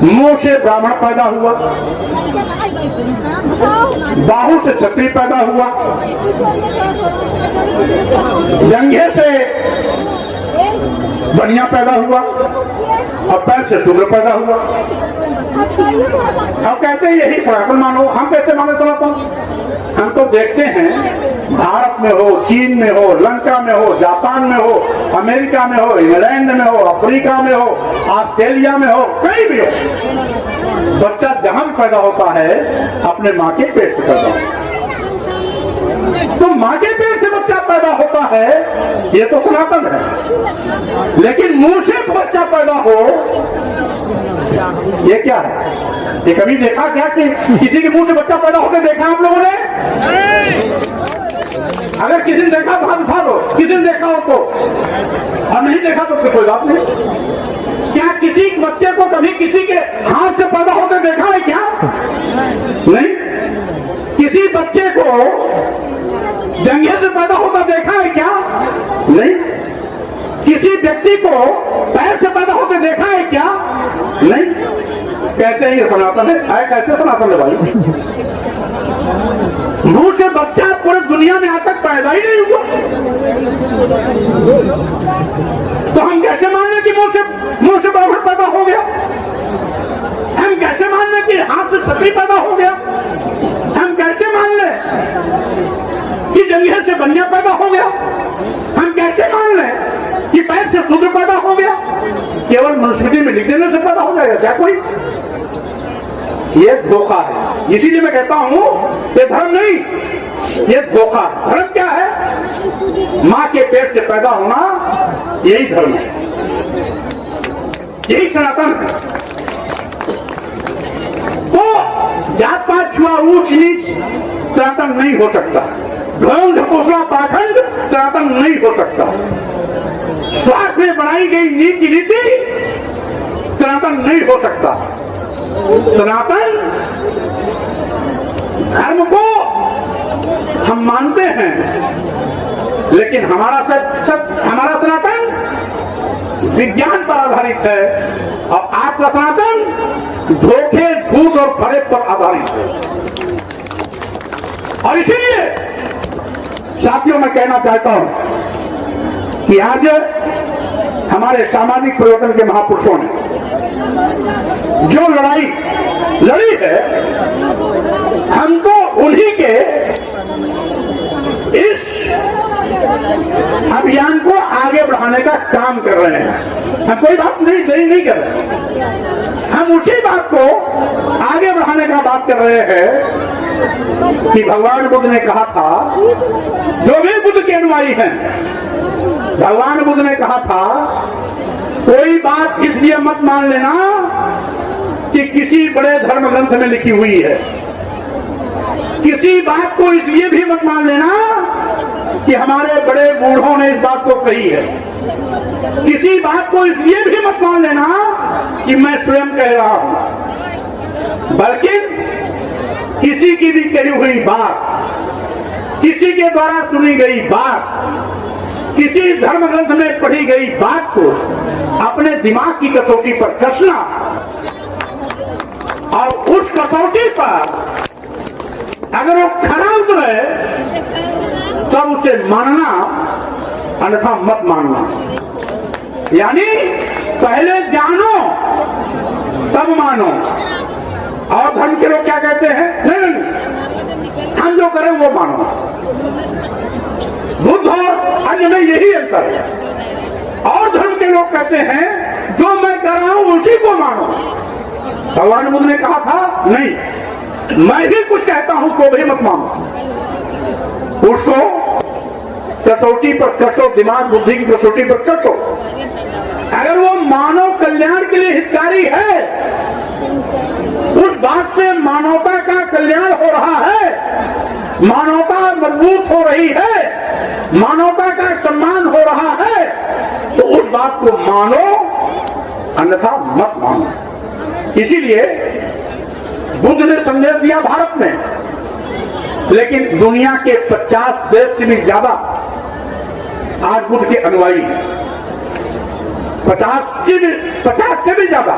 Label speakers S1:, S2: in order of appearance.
S1: मुंह से ब्राह्मण पैदा हुआ, बाहु से क्षत्रिय पैदा हुआ, जंघे से बनिया पैदा हुआ और पैर से शूद्र पैदा हुआ। अब कहते हैं यही सनातन मानो। हम कैसे माने सनातन? हम तो देखते हैं भारत में हो, चीन में हो, लंका में हो, जापान में हो, अमेरिका में हो, इंग्लैंड में हो, अफ्रीका में हो, ऑस्ट्रेलिया में हो, कहीं भी हो, बच्चा जहां भी पैदा होता है अपने माँ के पेट से पैदा होता है। तो माँ के पेट से बच्चा पैदा होता है, ये तो सनातन है। लेकिन मुंह से बच्चा पैदा हो, ये क्या है? ये कभी देखा क्या कि किसी के मुंह से बच्चा पैदा होते देखा आप लोगों ने? अगर किसी ने देखा तो हाथ उठा दो, किसी ने देखा हो तो, और नहीं देखा तो कोई बात नहीं। क्या किसी बच्चे को कभी किसी के हाथ से पैदा होते देखा है क्या? नहीं। किसी बच्चे को जंघे से पैदा होता देखा है क्या? नहीं। किसी व्यक्ति को पैर से पैदा होते देखा है क्या? नहीं। कहते हैं ये सनातन है। कैसे सनातन है भाई? मुंह से बच्चा पूरे दुनिया में आज तक पैदा ही नहीं हुआ, तो हम कैसे मान लें कि मुंह से ब्राह्मण पैदा हो गया? हम कैसे मान लें कि हाथ से क्षत्रिय पैदा हो गया? हम कैसे मान लें कि जंघे से बनिया पैदा हो गया? हम कैसे मान लें कि पैर से शूद्र पैदा हो गया? केवल मनुस्मृति में लिख देने से पैदा हो जाएगा क्या कोई? ये धोखा है। इसीलिए मैं कहता हूं ये धर्म नहीं, ये धोखा है। धर्म क्या है? मां के पेट से पैदा होना, यही धर्म है, यही सनातन है। तो जात पात छुआ ऊंच नीच सनातन नहीं हो सकता। ढोंग ढकोसला पाखंड सनातन नहीं हो सकता। स्वार्थ में बनाई गई नीति नीति सनातन नहीं हो सकता। सनातन धर्म को हम मानते हैं, लेकिन हमारा सनातन विज्ञान पर आधारित है और आपका सनातन धोखे, झूठ और फरेब पर आधारित है। और इसीलिए साथियों मैं कहना चाहता हूं कि आज हमारे सामाजिक परिवर्तन के महापुरुषों ने जो लड़ाई लड़ी है, हम तो उन्हीं के इस अभियान को आगे बढ़ाने का काम कर रहे हैं। हम कोई बात नहीं कर रहे, हम उसी बात को आगे बढ़ाने का बात कर रहे हैं कि भगवान बुद्ध ने कहा था, जो भी बुद्ध के अनुयायी हैं, भगवान बुद्ध ने कहा था कोई बात इसलिए मत मान लेना कि किसी बड़े धर्म ग्रंथ में लिखी हुई है। किसी बात को इसलिए भी मत मान लेना कि हमारे बड़े बूढ़ों ने इस बात को कही है। किसी बात को इसलिए भी मत मान लेना कि मैं स्वयं कह रहा हूं, बल्कि किसी की भी कही हुई बात, किसी के द्वारा सुनी गई बात, किसी धर्म ग्रंथ में पढ़ी गई बात को अपने दिमाग की कसौटी पर कसना और उस कसौटी पर अगर वो खरा उतरे तब उसे मानना, अन्यथा मत मानना। यानी पहले जानो तब मानो। और धर्म के लोग क्या कहते हैं? नहीं, हम जो करें वो मानो। बुद्ध और अन्य में यही अंतर है। और धर्म के लोग कहते हैं जो मैं कर रहा हूं उसी को मानो। भगवान बुद्ध ने कहा था नहीं, मैं भी कुछ कहता हूं उसको भी मत मानो। उसको कसौटी पर कसो, दिमाग बुद्धि की कसौटी पर कसो। अगर वो मानव कल्याण के लिए हितकारी है, उस बात से मानवता का कल्याण हो रहा है, मानवता मजबूत हो रही है, मानवता का सम्मान हो रहा है, तो उस बात को मानो, अन्यथा मत मानो। इसीलिए बुद्ध ने संदेश दिया भारत में, लेकिन दुनिया के 50 देश से भी ज्यादा आज बुद्ध के अनुयायी हैं। 50 से भी ज्यादा।